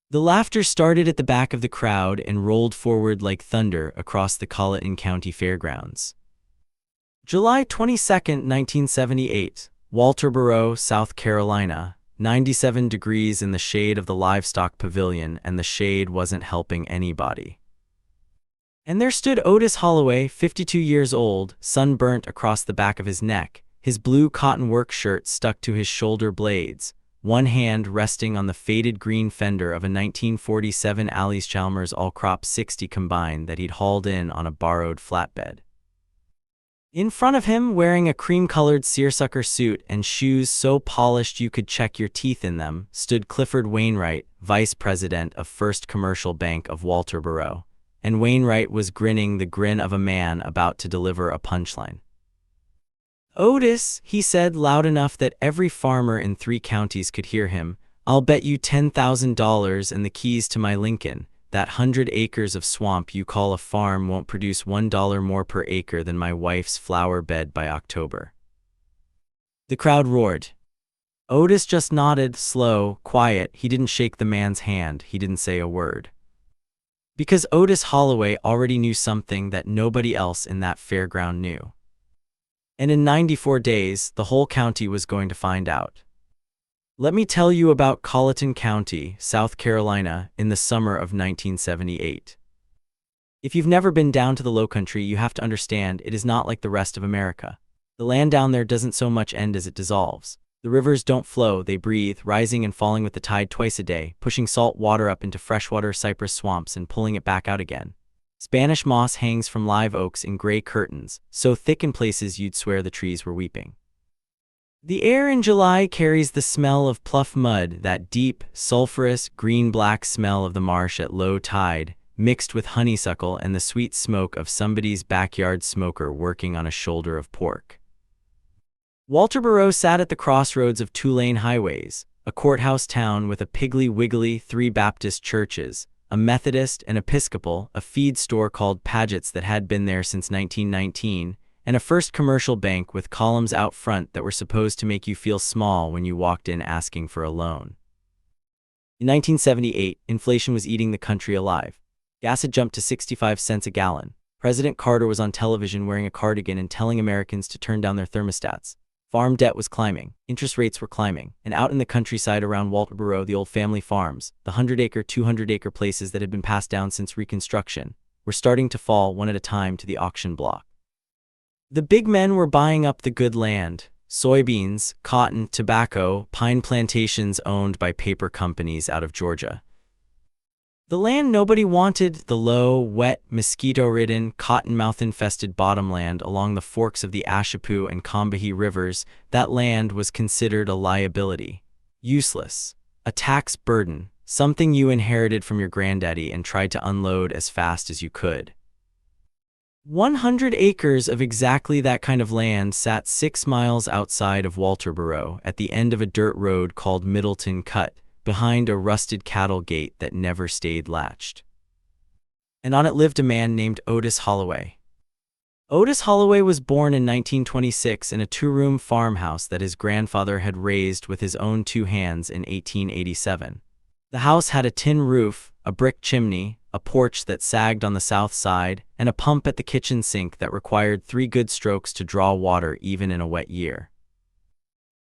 The laughter started at the back of the crowd and rolled forward like thunder across the Colleton County Fairgrounds. July 22, 1978, Walterboro, South Carolina. 97 degrees in the shade of the livestock pavilion, and the shade wasn't helping anybody. And there stood Otis Holloway, 52 years old, sunburnt across the back of his neck, his blue cotton work shirt stuck to his shoulder blades, one hand resting on the faded green fender of a 1947 Allis-Chalmers All-Crop 60 combine that he'd hauled in on a borrowed flatbed. In front of him, wearing a cream-colored seersucker suit and shoes so polished you could check your teeth in them, stood Clifford Waywright, vice president of First Commercial Bank of Walterboro, and Wainwright was grinning the grin of a man about to deliver a punchline. "Otis," he said loud enough that every farmer in 3 counties could hear him, "I'll bet you $10,000 and the keys to my Lincoln. That 100 acres of swamp you call a farm won't produce $1 more per acre than my wife's flower bed by October." The crowd roared. Otis just nodded, slow, quiet. He didn't shake the man's hand. He didn't say a word. Because Otis Holloway already knew something that nobody else in that fairground knew. And in 94 days, the whole county was going to find out. Let me tell you about Colleton County, South Carolina, in the summer of 1978. If you've never been down to the Lowcountry, you have to understand it is not like the rest of America. The land down there doesn't so much end as it dissolves. The rivers don't flow, they breathe, rising and falling with the tide twice a day, pushing salt water up into freshwater cypress swamps and pulling it back out again. Spanish moss hangs from live oaks in gray curtains, so thick in places you'd swear the trees were weeping. The air in July carries the smell of pluff mud, that deep, sulphurous, green-black smell of the marsh at low tide, mixed with honeysuckle and the sweet smoke of somebody's backyard smoker working on a shoulder of pork. Walterboro sat at the crossroads of 2-lane highways, a courthouse town with a piggly-wiggly 3 Baptist churches, a Methodist, an Episcopal, a feed store called Paget's that had been there since 1919, and a First Commercial Bank with columns out front that were supposed to make you feel small when you walked in asking for a loan. In 1978, inflation was eating the country alive. Gas had jumped to 65 cents a gallon. President Carter was on television wearing a cardigan and telling Americans to turn down their thermostats. Farm debt was climbing, interest rates were climbing, and out in the countryside around Walterboro, the old family farms, the 100-acre, 200-acre places that had been passed down since Reconstruction, were starting to fall one at a time to the auction block. The big men were buying up the good land: soybeans, cotton, tobacco, pine plantations owned by paper companies out of Georgia. The land nobody wanted, the low, wet, mosquito-ridden, cottonmouth-infested bottomland along the forks of the Ashepoo and Combahee rivers, that land was considered a liability. Useless. A tax burden, something you inherited from your granddaddy and tried to unload as fast as you could. 100 acres of exactly that kind of land sat 6 miles outside of Walterboro at the end of a dirt road called Middleton Cut, behind a rusted cattle gate that never stayed latched. And on it lived a man named Otis Holloway. Otis Holloway was born in 1926 in a 2-room farmhouse that his grandfather had raised with his own 2 hands in 1887. The house had a tin roof, a brick chimney, a porch that sagged on the south side, and a pump at the kitchen sink that required 3 good strokes to draw water even in a wet year.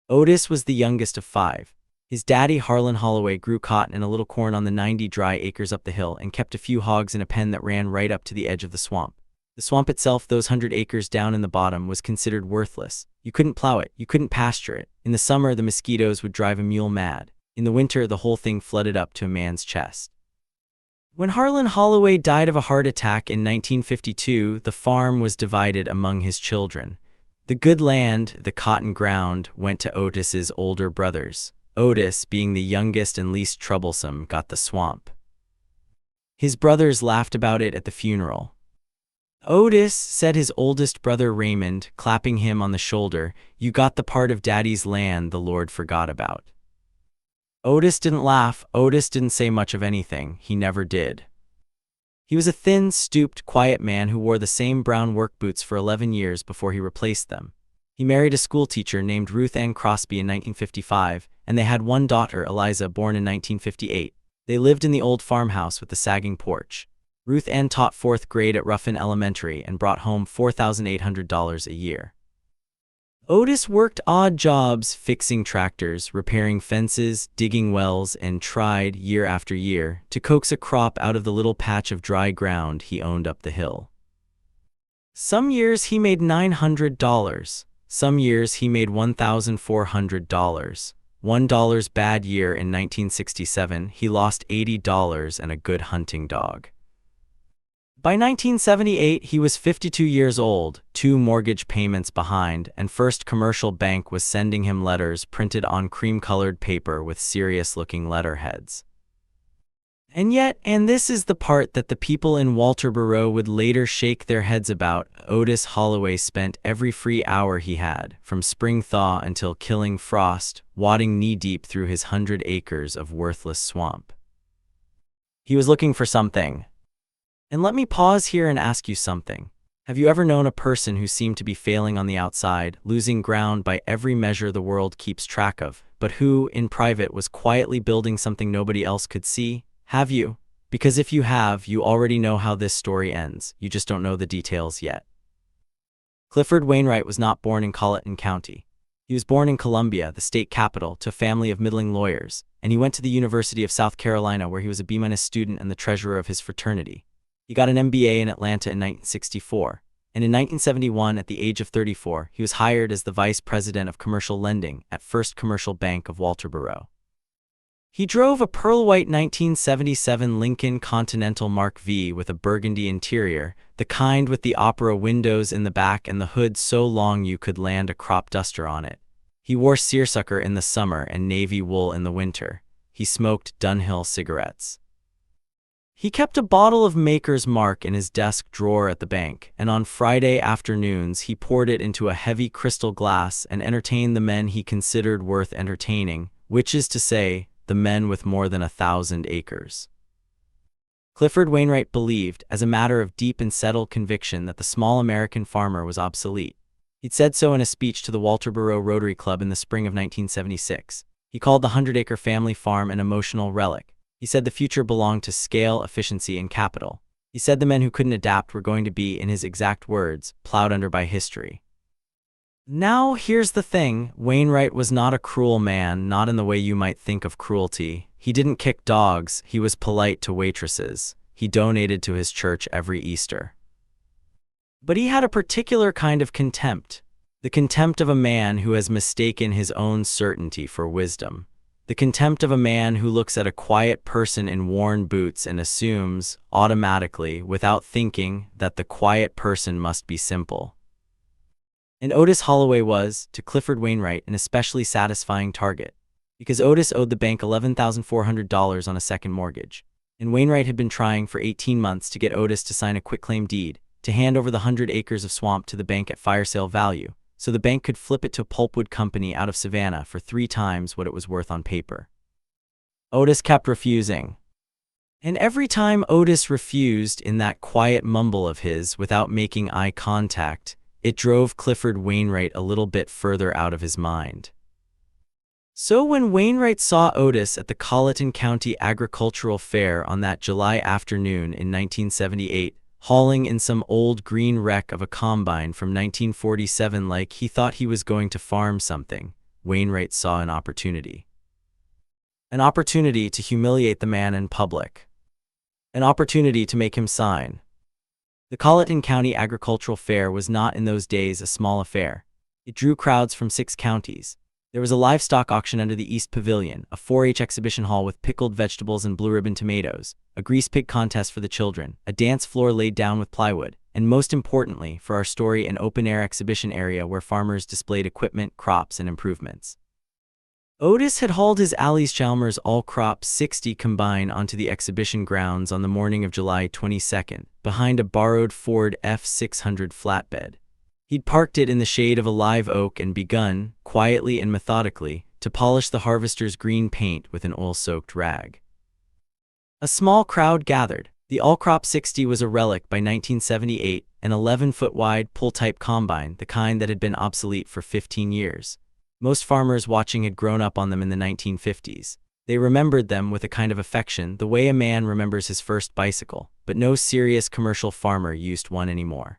Otis was the youngest of 5. His daddy, Harlan Holloway, grew cotton and a little corn on the 90 dry acres up the hill and kept a few hogs in a pen that ran right up to the edge of the swamp. The swamp itself, those 100 acres down in the bottom, was considered worthless. You couldn't plow it, you couldn't pasture it. In the summer, the mosquitoes would drive a mule mad. In the winter, the whole thing flooded up to a man's chest. When Harlan Holloway died of a heart attack in 1952, the farm was divided among his children. The good land, the cotton ground, went to Otis's older brothers. Otis, being the youngest and least troublesome, got the swamp. His brothers laughed about it at the funeral. "Otis," said his oldest brother Raymond, clapping him on the shoulder, "you got the part of Daddy's land the Lord forgot about." Otis didn't laugh. Otis didn't say much of anything. He never did. He was a thin, stooped, quiet man who wore the same brown work boots for 11 years before he replaced them. He married a schoolteacher named Ruth Ann Crosby in 1955, and they had one daughter, Eliza, born in 1958. They lived in the old farmhouse with the sagging porch. Ruth Ann taught 4th grade at Ruffin Elementary and brought home $4,800 a year. Otis worked odd jobs, fixing tractors, repairing fences, digging wells, and tried, year after year, to coax a crop out of the little patch of dry ground he owned up the hill. Some years he made $900. Some years he made $1,400. $1 bad year in 1967, he lost $80 and a good hunting dog. By 1978, he was 52 years old, 2 mortgage payments behind, and First Commercial Bank was sending him letters printed on cream-colored paper with serious-looking letterheads. And yet, and this is the part that the people in Walterboro would later shake their heads about, Otis Holloway spent every free hour he had, from spring thaw until killing frost, wading knee-deep through his 100 acres of worthless swamp. He was looking for something. And let me pause here and ask you something. Have you ever known a person who seemed to be failing on the outside, losing ground by every measure the world keeps track of, but who, in private, was quietly building something nobody else could see? Have you? Because if you have, you already know how this story ends. You just don't know the details yet. Clifford Waywright was not born in Colleton County. He was born in Columbia, the state capital, to a family of middling lawyers, and he went to the University of South Carolina where he was a B- student and the treasurer of his fraternity. He got an MBA in Atlanta in 1964, and in 1971, at the age of 34, he was hired as the vice president of commercial lending at First Commercial Bank of Walterboro. He drove a pearl-white 1977 Lincoln Continental Mark V with a burgundy interior, the kind with the opera windows in the back and the hood so long you could land a crop duster on it. He wore seersucker in the summer and navy wool in the winter. He smoked Dunhill cigarettes. He kept a bottle of Maker's Mark in his desk drawer at the bank, and on Friday afternoons he poured it into a heavy crystal glass and entertained the men he considered worth entertaining, which is to say, the men with more than 1,000 acres. Clifford Waywright believed, as a matter of deep and settled conviction, that the small American farmer was obsolete. He'd said so in a speech to the Walterboro Rotary Club in the spring of 1976. He called the 100-acre family farm an emotional relic. He said the future belonged to scale, efficiency, and capital. He said the men who couldn't adapt were going to be, in his exact words, plowed under by history. Now, here's the thing. Waywright was not a cruel man, not in the way you might think of cruelty. He didn't kick dogs. He was polite to waitresses. He donated to his church every Easter. But he had a particular kind of contempt. The contempt of a man who has mistaken his own certainty for wisdom. The contempt of a man who looks at a quiet person in worn boots and assumes, automatically, without thinking, that the quiet person must be simple. And Otis Holloway was, to Clifford Waywright, an especially satisfying target, because Otis owed the bank $11,400 on a second mortgage, and Waywright had been trying for 18 months to get Otis to sign a quitclaim deed, to hand over the 100 acres of swamp to the bank at fire sale value, so the bank could flip it to a pulpwood company out of Savannah for 3 times what it was worth on paper. Otis kept refusing. And every time Otis refused, in that quiet mumble of his, without making eye contact, it drove Clifford Waywright a little bit further out of his mind. So when Waywright saw Otis at the Colleton County Agricultural Fair on that July afternoon in 1978, hauling in some old green wreck of a combine from 1947 like he thought he was going to farm something, Waywright saw an opportunity. An opportunity to humiliate the man in public. An opportunity to make him sign. The Colleton County Agricultural Fair was not in those days a small affair. It drew crowds from 6 counties. There was a livestock auction under the East Pavilion, a 4-H exhibition hall with pickled vegetables and blue ribbon tomatoes, a grease pig contest for the children, a dance floor laid down with plywood, and most importantly, for our story, an open-air exhibition area where farmers displayed equipment, crops, and improvements. Otis had hauled his Allie's Chalmers all-crop 60 combine onto the exhibition grounds on the morning of July 22nd, behind a borrowed Ford F600 flatbed. He'd parked it in the shade of a live oak and begun, quietly and methodically, to polish the harvester's green paint with an oil-soaked rag. A small crowd gathered. The All-Crop 60 was a relic by 1978, an 11-foot-wide pull-type combine, the kind that had been obsolete for 15 years. Most farmers watching had grown up on them in the 1950s. They remembered them with a kind of affection, the way a man remembers his first bicycle, but no serious commercial farmer used one anymore.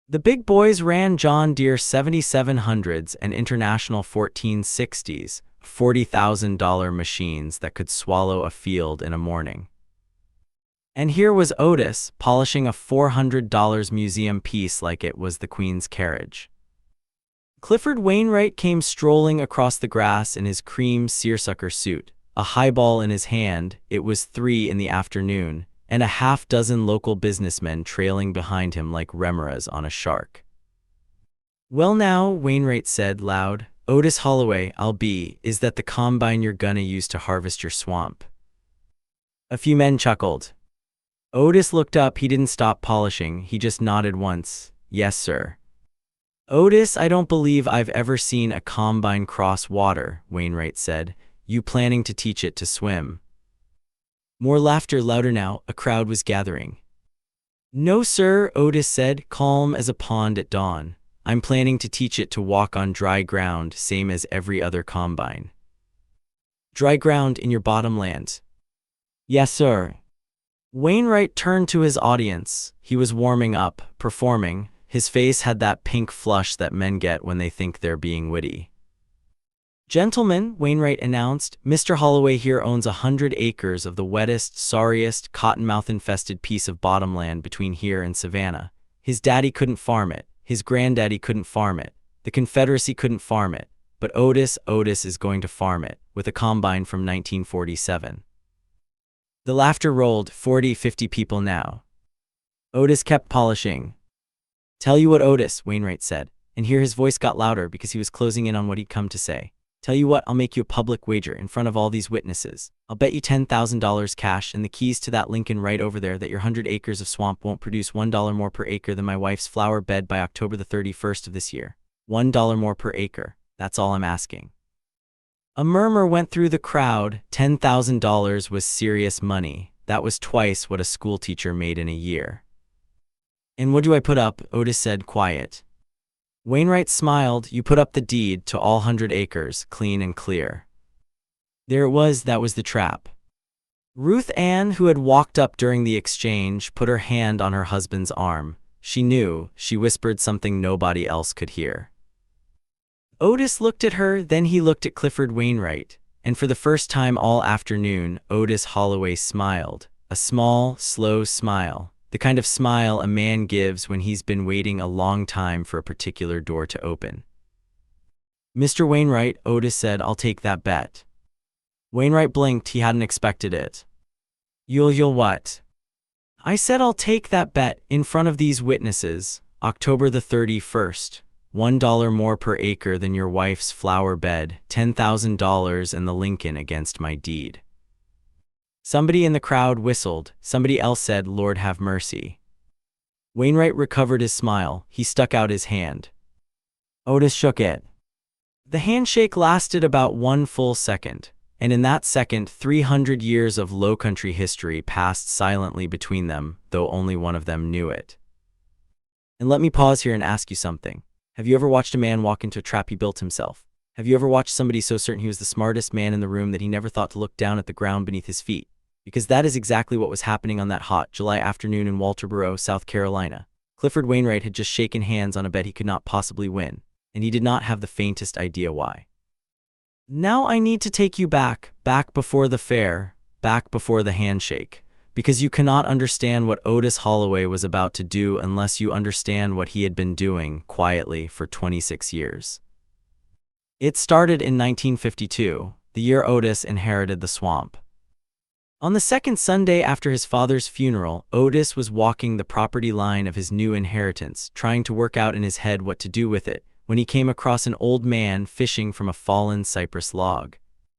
The big boys ran John Deere 7700s and International 1460s, $40,000 machines that could swallow a field in a morning. And here was Otis, polishing a $400 museum piece like it was the Queen's carriage. Clifford Waywright came strolling across the grass in his cream seersucker suit, a highball in his hand. It was 3 in the afternoon, and a half-dozen local businessmen trailing behind him like remeras on a shark. "Well now," Wainwright said loud, "Otis Holloway, is that the combine you're gonna use to harvest your swamp?" A few men chuckled. Otis looked up. He didn't stop polishing, he just nodded once. "Yes, sir." "Otis, I don't believe I've ever seen a combine cross water," Wainwright said. "You planning to teach it to swim?" More laughter, louder now. A crowd was gathering. "No, sir," Otis said, calm as a pond at dawn. "I'm planning to teach it to walk on dry ground, same as every other combine." "Dry ground in your bottomland?" "Yes, sir." Wainwright turned to his audience. He was warming up, performing. His face had that pink flush that men get when they think they're being witty. "Gentlemen," Wainwright announced, "Mr. Holloway here owns 100 acres of the wettest, sorriest, cottonmouth-infested piece of bottomland between here and Savannah. His daddy couldn't farm it. His granddaddy couldn't farm it. The Confederacy couldn't farm it. But Otis is going to farm it, with a combine from 1947. The laughter rolled. 40, 50 people now. Otis kept polishing. "Tell you what, Otis," Wainwright said, and here his voice got louder because he was closing in on what he'd come to say. "Tell you what, I'll make you a public wager in front of all these witnesses. I'll bet you $10,000 cash and the keys to that Lincoln right over there that your 100 acres of swamp won't produce $1 more per acre than my wife's flower bed by October the 31st of this year. $1 more per acre. That's all I'm asking." A murmur went through the crowd. $10,000 was serious money. That was twice what a schoolteacher made in a year. "And what do I put up?" Otis said, quiet. Wainwright smiled. "You put up the deed to all 100 acres, clean and clear." There it was, that was the trap. Ruth Ann, who had walked up during the exchange, put her hand on her husband's arm. She knew. She whispered something nobody else could hear. Otis looked at her, then he looked at Clifford Waywright, and for the first time all afternoon, Otis Holloway smiled. A small, slow smile. The kind of smile a man gives when he's been waiting a long time for a particular door to open. "Mr. Wainwright," Otis said, "I'll take that bet." Wainwright blinked. He hadn't expected it. You'll what?" "I said I'll take that bet, in front of these witnesses, October the 31st. $1 more per acre than your wife's flower bed, $10,000 and the Lincoln against my deed." Somebody in the crowd whistled. Somebody else said, "Lord have mercy." Wainwright recovered his smile. He stuck out his hand. Otis shook it. The handshake lasted about 1 full second, and in that second 300 years of lowcountry history passed silently between them, though only one of them knew it. And let me pause here and ask you something. Have you ever watched a man walk into a trap he built himself? Have you ever watched somebody so certain he was the smartest man in the room that he never thought to look down at the ground beneath his feet? Because that is exactly what was happening on that hot July afternoon in Walterboro, South Carolina. Clifford Waywright had just shaken hands on a bet he could not possibly win, and he did not have the faintest idea why. Now I need to take you back before the fair, back before the handshake, because you cannot understand what Otis Holloway was about to do unless you understand what he had been doing quietly for 26 years. It started in 1952, the year Otis inherited the swamp. On the second Sunday after his father's funeral, Otis was walking the property line of his new inheritance, trying to work out in his head what to do with it, when he came across an old man fishing from a fallen cypress log.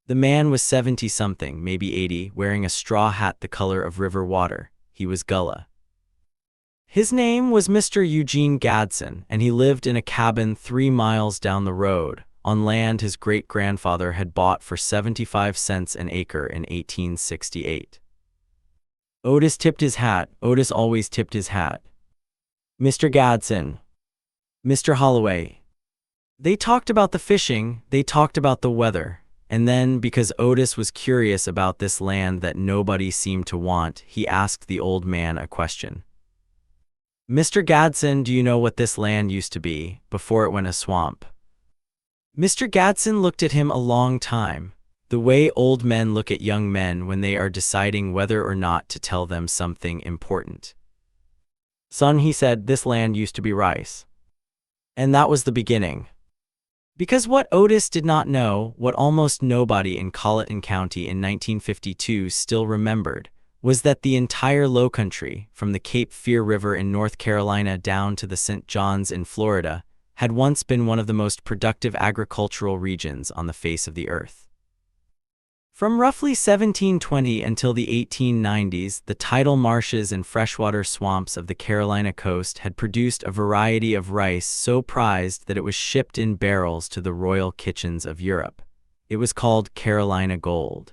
The man was 70-something, maybe 80, wearing a straw hat the color of river water. He was Gullah. His name was Mr. Eugene Gadsden, and he lived in a cabin 3 miles down the road, on land his great-grandfather had bought for 75 cents an acre in 1868. Otis tipped his hat. Otis always tipped his hat. "Mr. Gadsden." "Mr. Holloway." They talked about the fishing, they talked about the weather, And then, because Otis was curious about this land that nobody seemed to want, he asked the old man a question. "Mr. Gadsden, do you know what this land used to be, before it went a swamp?" Mr. Gadsden looked at him a long time, the way old men look at young men when they are deciding whether or not to tell them something important. "Son," he said, "this land used to be rice." And that was the beginning. Because what Otis did not know, what almost nobody in Colleton County in 1952 still remembered, was that the entire Lowcountry, from the Cape Fear River in North Carolina down to the St. Johns in Florida, had once been one of the most productive agricultural regions on the face of the earth. From roughly 1720 until the 1890s, the tidal marshes and freshwater swamps of the Carolina coast had produced a variety of rice so prized that it was shipped in barrels to the royal kitchens of Europe. It was called Carolina Gold.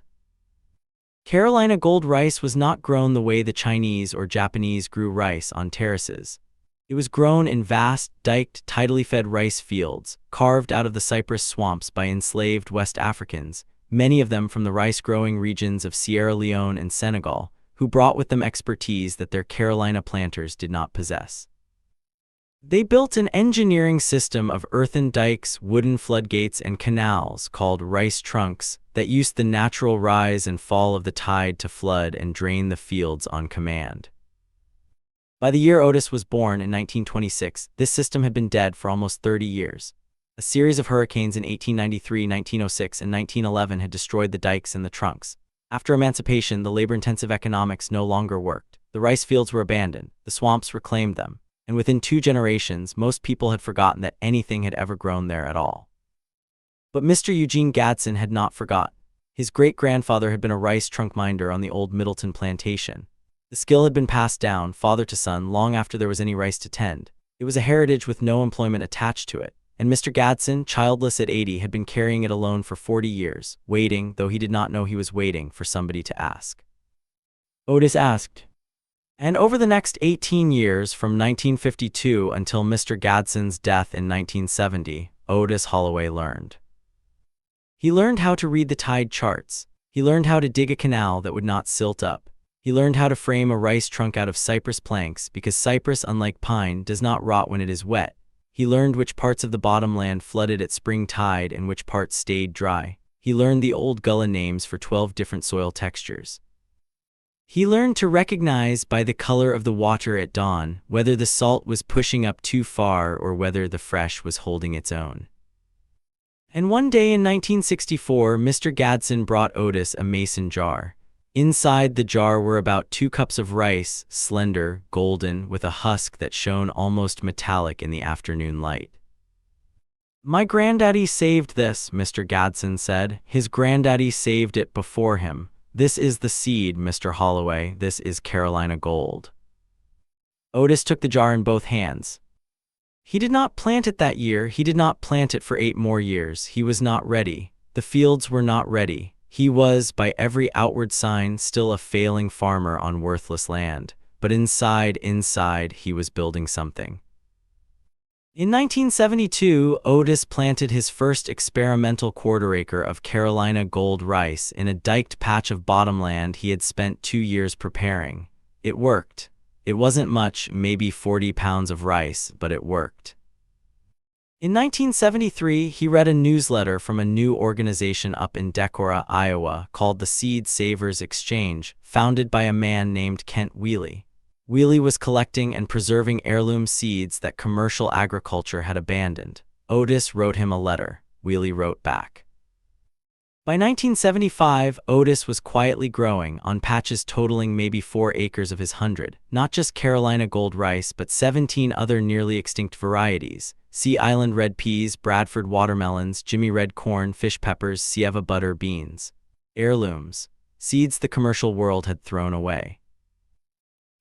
Carolina Gold rice was not grown the way the Chinese or Japanese grew rice on terraces. It was grown in vast, diked, tidally fed rice fields, carved out of the cypress swamps by enslaved West Africans, many of them from the rice-growing regions of Sierra Leone and Senegal, who brought with them expertise that their Carolina planters did not possess. They built an engineering system of earthen dikes, wooden floodgates, and canals called rice trunks that used the natural rise and fall of the tide to flood and drain the fields on command. By the year Otis was born in 1926, this system had been dead for almost 30 years. A series of hurricanes in 1893, 1906, and 1911 had destroyed the dikes and the trunks. After emancipation, the labor-intensive economics no longer worked. The rice fields were abandoned, the swamps reclaimed them, and within 2 generations, most people had forgotten that anything had ever grown there at all. But Mr. Eugene Gadsden had not forgotten. His great-grandfather had been a rice trunk minder on the old Middleton plantation. The skill had been passed down, father to son, long after there was any rice to tend. It was a heritage with no employment attached to it. And Mr. Gadsden, childless at 80, had been carrying it alone for 40 years, waiting, though he did not know he was waiting, for somebody to ask. Otis asked. And over the next 18 years, from 1952 until Mr. Gadsden's death in 1970, Otis Holloway learned. He learned how to read the tide charts. He learned how to dig a canal that would not silt up. He learned how to frame a rice trunk out of cypress planks, because cypress, unlike pine, does not rot when it is wet. He learned which parts of the bottomland flooded at spring tide and which parts stayed dry. He learned the old gullah names for 12 different soil textures. He learned to recognize by the color of the water at dawn whether the salt was pushing up too far or whether the fresh was holding its own. And one day in 1964, Mr. Gadsden brought Otis a mason jar. Inside the jar were about 2 cups of rice, slender, golden, with a husk that shone almost metallic in the afternoon light. "My granddaddy saved this," Mr. Gadsden said. "His granddaddy saved it before him. This is the seed, Mr. Holloway. This is Carolina Gold." Otis took the jar in both hands. He did not plant it that year. He did not plant it for 8 more years. He was not ready. The fields were not ready. He was, by every outward sign, still a failing farmer on worthless land, but inside, he was building something. In 1972, Otis planted his first experimental quarter-acre of Carolina Gold rice in a diked patch of bottomland he had spent 2 years preparing. It worked. It wasn't much, maybe 40 pounds of rice, but it worked. In 1973, he read a newsletter from a new organization up in Decorah, Iowa, called the Seed Savers Exchange, founded by a man named Kent Wheely. Wheely was collecting and preserving heirloom seeds that commercial agriculture had abandoned. Otis wrote him a letter. Wheely wrote back. By 1975, Otis was quietly growing, on patches totaling maybe 4 acres of his 100, not just Carolina Gold rice but 17 other nearly extinct varieties: Sea Island red peas, Bradford watermelons, Jimmy red corn, fish peppers, Sieva butter beans. Heirlooms. Seeds the commercial world had thrown away.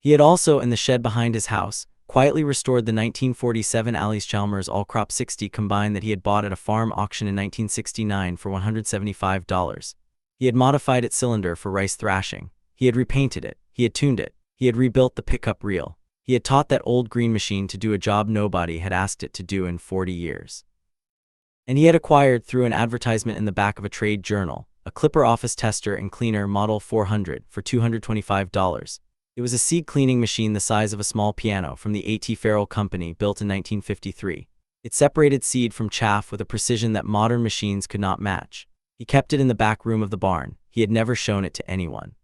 He had also, in the shed behind his house, quietly restored the 1947 Alice Chalmers All-Crop 60 combine that he had bought at a farm auction in 1969 for $175. He had modified its cylinder for rice thrashing. He had repainted it. He had tuned it. He had rebuilt the pickup reel. He had taught that old green machine to do a job nobody had asked it to do in 40 years. and he had acquired through an advertisement in the back of a trade journal, a Clipper office tester and cleaner Model 400 for $225. It was a seed cleaning machine the size of a small piano from the A.T. Farrell Company, built in 1953. It separated seed from chaff with a precision that modern machines could not match. He kept it in the back room of the barn. He had never shown it to anyone.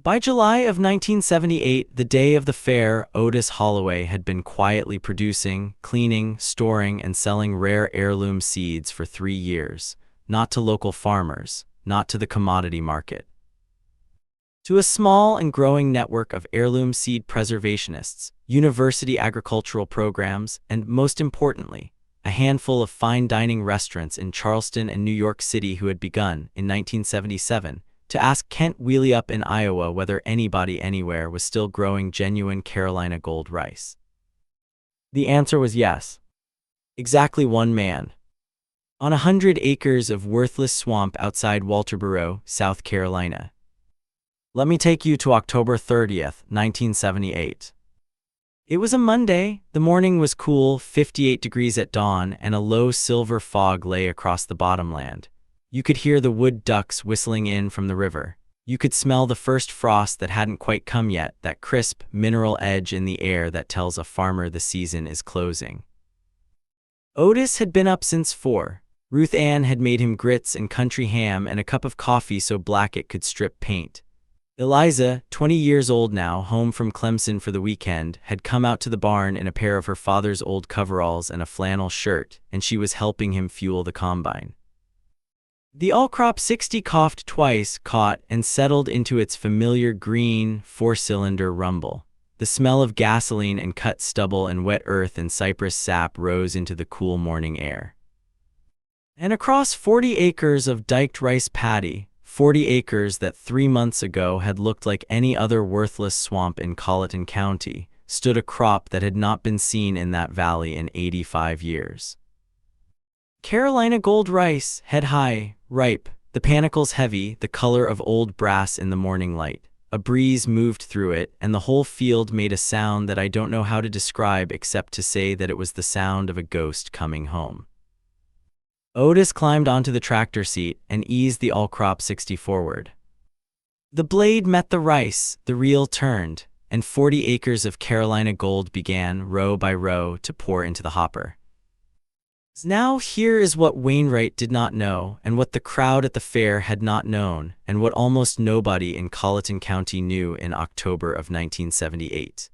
By July of 1978, the day of the fair, Otis Holloway had been quietly producing, cleaning, storing, and selling rare heirloom seeds for 3 years, not to local farmers, not to the commodity market, to a small and growing network of heirloom seed preservationists, university agricultural programs, and, most importantly, a handful of fine dining restaurants in Charleston and New York City who had begun, in 1977, to ask Kent Wheelie in Iowa whether anybody anywhere was still growing genuine Carolina gold rice. The answer was yes. Exactly one man. On 100 acres of worthless swamp outside Walterboro, South Carolina. Let me take you to October 30th, 1978. It was a Monday. The morning was cool, 58 degrees at dawn, and a low silver fog lay across the bottomland. You could hear the wood ducks whistling in from the river. You could smell the first frost that hadn't quite come yet, that crisp, mineral edge in the air that tells a farmer the season is closing. Otis had been up since 4. Ruth Ann had made him grits and country ham and a cup of coffee so black it could strip paint. Eliza, 20 years old now, home from Clemson for the weekend, had come out to the barn in a pair of her father's old coveralls and a flannel shirt, and she was helping him fuel the combine. The all-crop 60 coughed twice, caught, and settled into its familiar green, 4-cylinder rumble. The smell of gasoline and cut stubble and wet earth and cypress sap rose into the cool morning air. And across 40 acres of diked rice paddy, 40 acres that 3 months ago had looked like any other worthless swamp in Colleton County, stood a crop that had not been seen in that valley in 85 years. Carolina gold rice, head high, ripe, the panicles heavy, the color of old brass in the morning light. A breeze moved through it, and the whole field made a sound that I don't know how to describe except to say that it was the sound of a ghost coming home. Otis climbed onto the tractor seat and eased the all-crop 60 forward. The blade met the rice, the reel turned, and 40 acres of Carolina gold began, row by row, to pour into the hopper. Now here is what Wainwright did not know, and what the crowd at the fair had not known, and what almost nobody in Colleton County knew in October of 1978.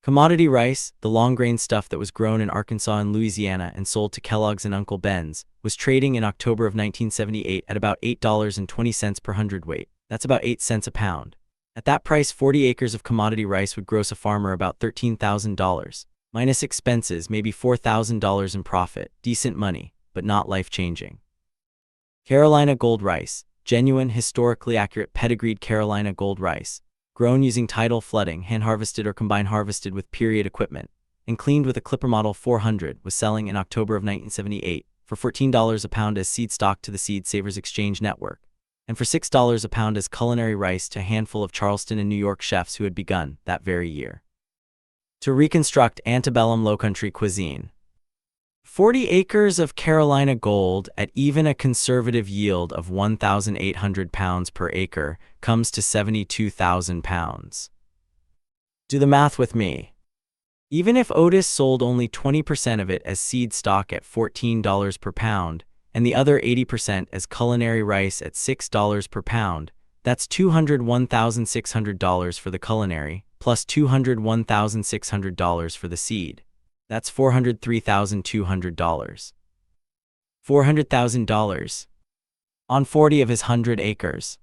Commodity rice, the long-grain stuff that was grown in Arkansas and Louisiana and sold to Kellogg's and Uncle Ben's, was trading in October of 1978 at about $8.20 per hundredweight. That's about 8 cents a pound. At that price, 40 acres of commodity rice would gross a farmer about $13,000. Minus expenses, maybe $4,000 in profit. Decent money, but not life-changing. Carolina gold rice, genuine, historically accurate, pedigreed Carolina gold rice, grown using tidal flooding, hand-harvested or combine-harvested with period equipment, and cleaned with a Clipper Model 400, was selling in October of 1978 for $14 a pound as seed stock to the Seed Savers Exchange Network, and for $6 a pound as culinary rice to a handful of Charleston and New York chefs who had begun, that very year, to reconstruct antebellum lowcountry cuisine. 40 acres of Carolina gold at even a conservative yield of 1,800 pounds per acre comes to 72,000 pounds. Do the math with me. Even if Otis sold only 20% of it as seed stock at $14 per pound, and the other 80% as culinary rice at $6 per pound, that's $201,600 for the culinary, plus $201,600 for the seed. That's $403,200. $400,000 on 40 of his 100 acres.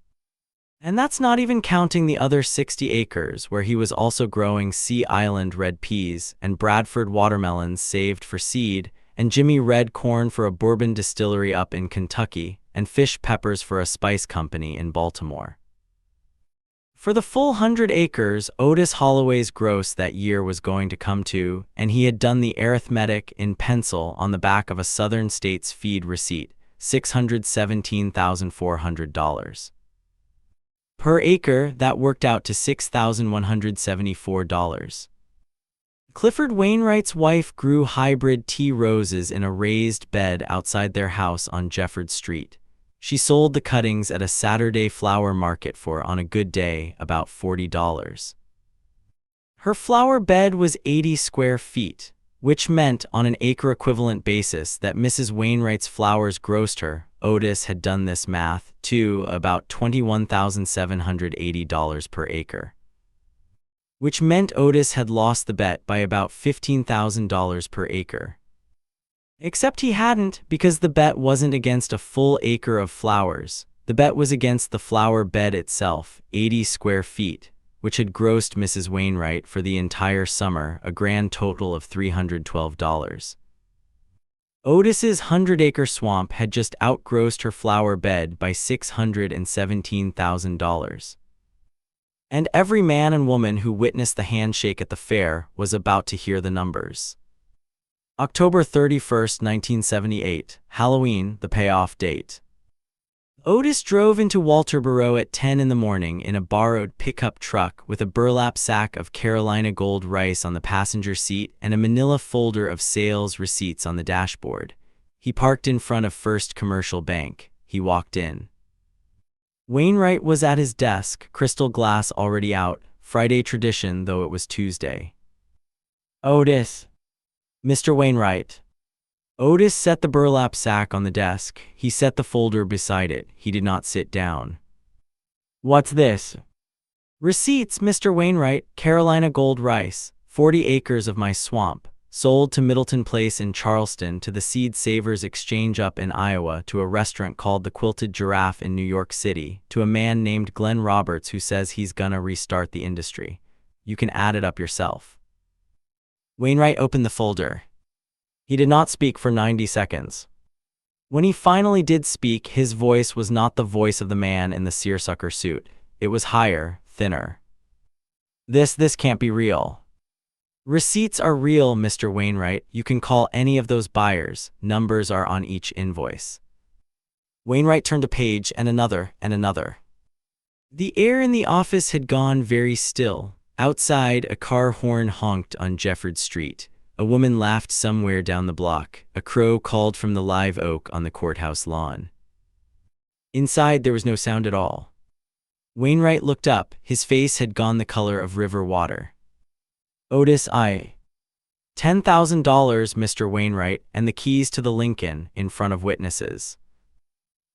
And that's not even counting the other 60 acres where he was also growing Sea Island red peas and Bradford watermelons saved for seed, and Jimmy red corn for a bourbon distillery up in Kentucky, and fish peppers for a spice company in Baltimore. For the full 100 acres, Otis Holloway's gross that year was going to come to, and he had done the arithmetic in pencil on the back of a Southern States feed receipt, $617,400. Per acre, that worked out to $6,174. Clifford Wainwright's wife grew hybrid tea roses in a raised bed outside their house on Jefford Street. She sold the cuttings at a Saturday flower market for, on a good day, about $40. Her flower bed was 80 square feet, which meant, on an acre-equivalent basis, that Mrs. Wainwright's flowers grossed her, Otis had done this math, to about $21,780 per acre. Which meant Otis had lost the bet by about $15,000 per acre. Except he hadn't, because the bet wasn't against a full acre of flowers. The bet was against the flower bed itself, 80 square feet, which had grossed Mrs. Wainwright for the entire summer a grand total of $312. Otis's 100-acre swamp had just outgrossed her flower bed by $617,000. And every man and woman who witnessed the handshake at the fair was about to hear the numbers. October 31st, 1978, Halloween, the payoff date. Otis drove into Walterboro at 10 in the morning in a borrowed pickup truck with a burlap sack of Carolina Gold rice on the passenger seat and a manila folder of sales receipts on the dashboard. He parked in front of First Commercial Bank. He walked in. Wainwright was at his desk, crystal glass already out, Friday tradition though it was Tuesday. Otis. Mr. Wainwright. Otis set the burlap sack on the desk. He set the folder beside it. He did not sit down. What's this? Receipts, Mr. Wainwright, Carolina Gold rice, 40 acres of my swamp. Sold to Middleton Place in Charleston, to the Seed Savers Exchange up in Iowa, to a restaurant called the Quilted Giraffe in New York City, to a man named Glenn Roberts who says he's gonna restart the industry. You can add it up yourself. Wainwright opened the folder. He did not speak for 90 seconds. When he finally did speak, his voice was not the voice of the man in the seersucker suit. It was higher, thinner. This can't be real. Receipts are real, Mr. Wainwright. You can call any of those buyers. Numbers are on each invoice. Wainwright turned a page and another and another. The air in the office had gone very still. Outside, a car horn honked on Jefford Street. A woman laughed somewhere down the block. A crow called from the live oak on the courthouse lawn. Inside, there was no sound at all. Wainwright looked up. His face had gone the color of river water. Otis, $10,000, Mr. Wainwright, and the keys to the Lincoln, in front of witnesses.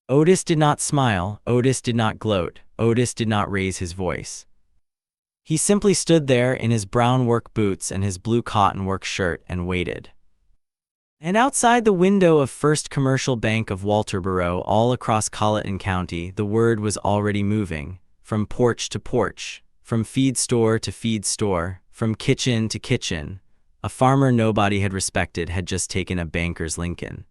Otis did not smile. Otis did not gloat. Otis did not raise his voice. He simply stood there in his brown work boots and his blue cotton work shirt and waited. And outside the window of First Commercial Bank of Walterboro, all across Colleton County, the word was already moving, from porch to porch, from feed store to feed store, from kitchen to kitchen. A farmer nobody had respected had just taken a banker's Lincoln.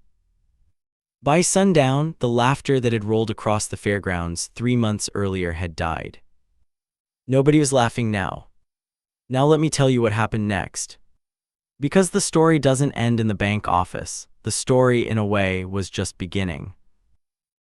By sundown, the laughter that had rolled across the fairgrounds 3 months earlier had died. Nobody was laughing now. Now let me tell you what happened next. Because the story doesn't end in the bank office, the story, in a way, was just beginning.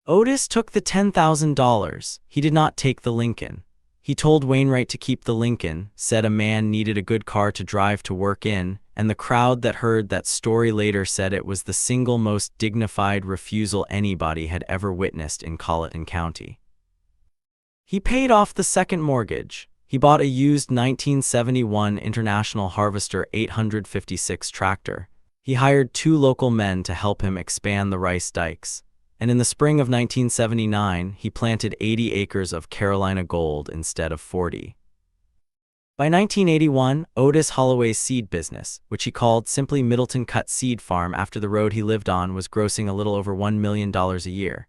Otis took the $10,000. He did not take the Lincoln. He told Wainwright to keep the Lincoln, said a man needed a good car to drive to work in, and the crowd that heard that story later said it was the single most dignified refusal anybody had ever witnessed in Colleton County. He paid off the second mortgage. He bought a used 1971 International Harvester 856 tractor. He hired 2 local men to help him expand the rice dikes. And in the spring of 1979, he planted 80 acres of Carolina Gold instead of 40. By 1981, Otis Holloway's seed business, which he called simply Middleton Cut Seed Farm after the road he lived on, was grossing a little over $1 million a year.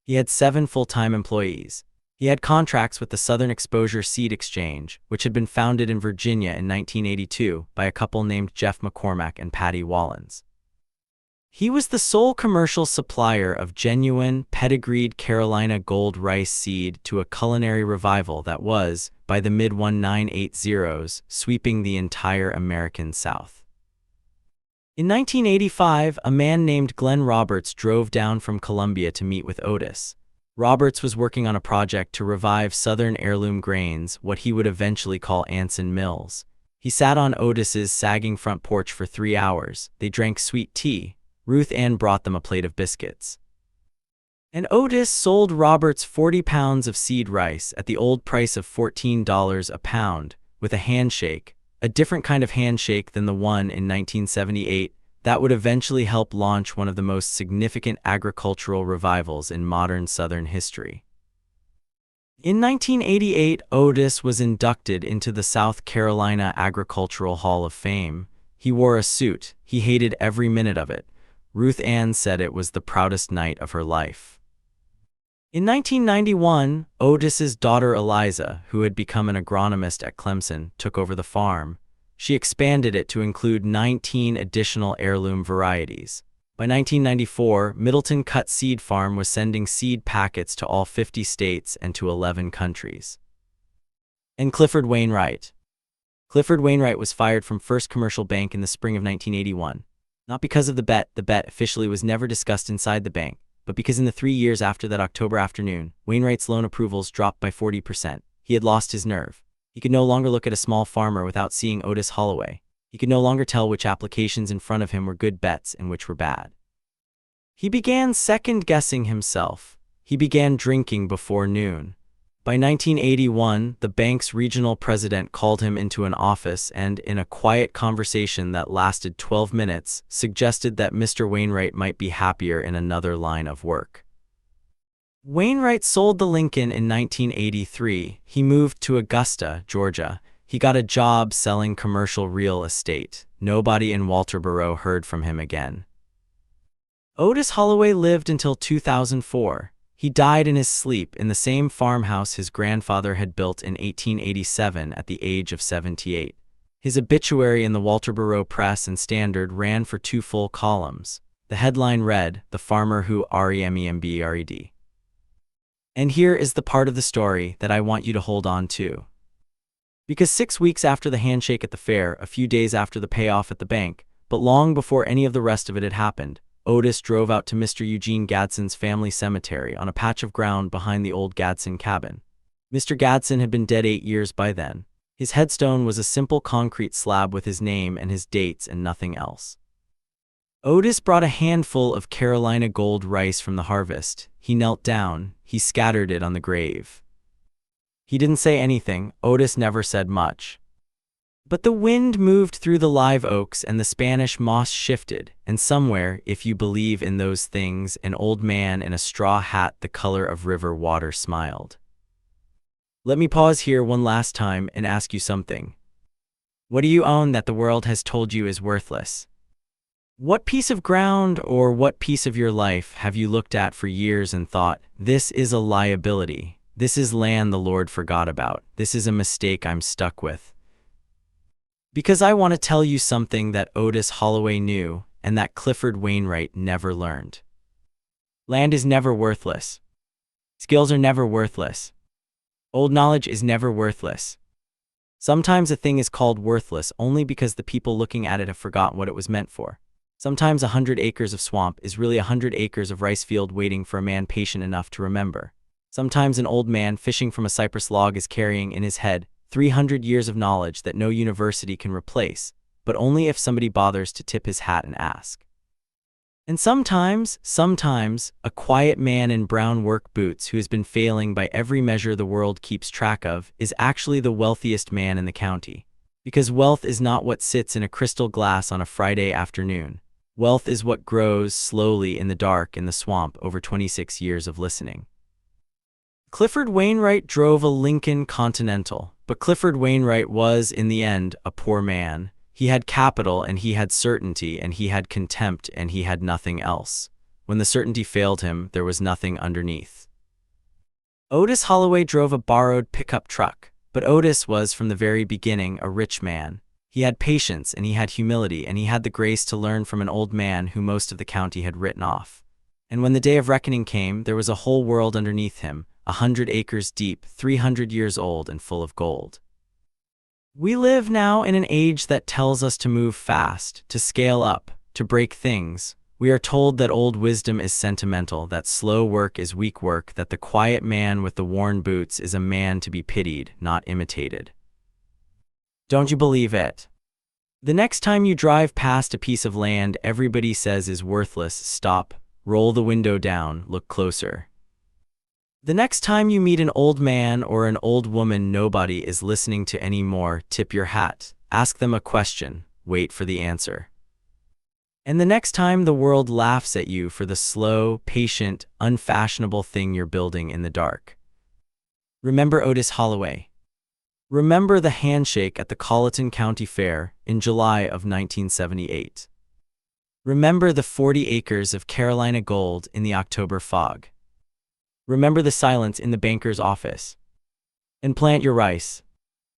He had 7 full-time employees. He had contracts with the Southern Exposure Seed Exchange, which had been founded in Virginia in 1982 by a couple named Jeff McCormack and Patty Wallens. He was the sole commercial supplier of genuine, pedigreed Carolina Gold rice seed to a culinary revival that was, by the mid-1980s, sweeping the entire American South. In 1985, a man named Glenn Roberts drove down from Columbia to meet with Otis. Roberts was working on a project to revive Southern heirloom grains, what he would eventually call Anson Mills. He sat on Otis's sagging front porch for 3 hours. They drank sweet tea. Ruth Ann brought them a plate of biscuits. And Otis sold Roberts 40 pounds of seed rice at the old price of $14 a pound, with a handshake, a different kind of handshake than the one in 1978, that would eventually help launch one of the most significant agricultural revivals in modern Southern history. In 1988, Otis was inducted into the South Carolina Agricultural Hall of Fame. He wore a suit. He hated every minute of it. Ruth Ann said it was the proudest night of her life. In 1991, Otis's daughter Eliza, who had become an agronomist at Clemson, took over the farm. She expanded it to include 19 additional heirloom varieties. By 1994, Middleton Cut Seed Farm was sending seed packets to all 50 states and to 11 countries. And Clifford Waywright. Clifford Waywright was fired from First Commercial Bank in the spring of 1981. Not because of the bet officially was never discussed inside the bank, but because in the 3 years after that October afternoon, Wainwright's loan approvals dropped by 40%. He had lost his nerve. He could no longer look at a small farmer without seeing Otis Holloway. He could no longer tell which applications in front of him were good bets and which were bad. He began second-guessing himself. He began drinking before noon. By 1981, the bank's regional president called him into an office and, in a quiet conversation that lasted 12 minutes, suggested that Mr. Wainwright might be happier in another line of work. Wainwright sold the Lincoln in 1983. He moved to Augusta, Georgia. He got a job selling commercial real estate. Nobody in Walterboro heard from him again. Otis Holloway lived until 2004. He died in his sleep in the same farmhouse his grandfather had built in 1887 at the age of 78. His obituary in the Walterboro Press and Standard ran for 2 full columns. The headline read, "The Farmer Who Remembered." And here is the part of the story that I want you to hold on to. Because 6 weeks after the handshake at the fair, a few days after the payoff at the bank, but long before any of the rest of it had happened, Otis drove out to Mr. Eugene Gadsden's family cemetery on a patch of ground behind the old Gadsden cabin. Mr. Gadsden had been dead 8 years by then. His headstone was a simple concrete slab with his name and his dates and nothing else. Otis brought a handful of Carolina gold rice from the harvest. He knelt down. He scattered it on the grave. He didn't say anything. Otis never said much. But the wind moved through the live oaks and the Spanish moss shifted, and somewhere, if you believe in those things, an old man in a straw hat the color of river water smiled. Let me pause here one last time and ask you something. What do you own that the world has told you is worthless? What piece of ground or what piece of your life have you looked at for years and thought, this is a liability, this is land the Lord forgot about, this is a mistake I'm stuck with? Because I want to tell you something that Otis Holloway knew and that Clifford Waywright never learned. Land is never worthless. Skills are never worthless. Old knowledge is never worthless. Sometimes a thing is called worthless only because the people looking at it have forgotten what it was meant for. Sometimes 100 acres of swamp is really 100 acres of rice field waiting for a man patient enough to remember. Sometimes an old man fishing from a cypress log is carrying in his head 300 years of knowledge that no university can replace, but only if somebody bothers to tip his hat and ask. And sometimes, a quiet man in brown work boots who has been failing by every measure the world keeps track of is actually the wealthiest man in the county. Because wealth is not what sits in a crystal glass on a Friday afternoon. Wealth is what grows slowly in the dark in the swamp over 26 years of listening. Clifford Waywright drove a Lincoln Continental, but Clifford Waywright was, in the end, a poor man. He had capital and he had certainty and he had contempt and he had nothing else. When the certainty failed him, there was nothing underneath. Otis Holloway drove a borrowed pickup truck, but Otis was from the very beginning a rich man. He had patience and he had humility and he had the grace to learn from an old man who most of the county had written off. And when the day of reckoning came, there was a whole world underneath him, 100 acres deep, 300 years old and full of gold. We live now in an age that tells us to move fast, to scale up, to break things. We are told that old wisdom is sentimental, that slow work is weak work, that the quiet man with the worn boots is a man to be pitied, not imitated. Don't you believe it? The next time you drive past a piece of land everybody says is worthless, stop, roll the window down, look closer. The next time you meet an old man or an old woman nobody is listening to anymore, tip your hat, ask them a question, wait for the answer. And the next time the world laughs at you for the slow, patient, unfashionable thing you're building in the dark. Remember Otis Holloway. Remember the handshake at the Colleton County Fair in July of 1978. Remember the 40 acres of Carolina gold in the October fog. Remember the silence in the banker's office. And plant your rice,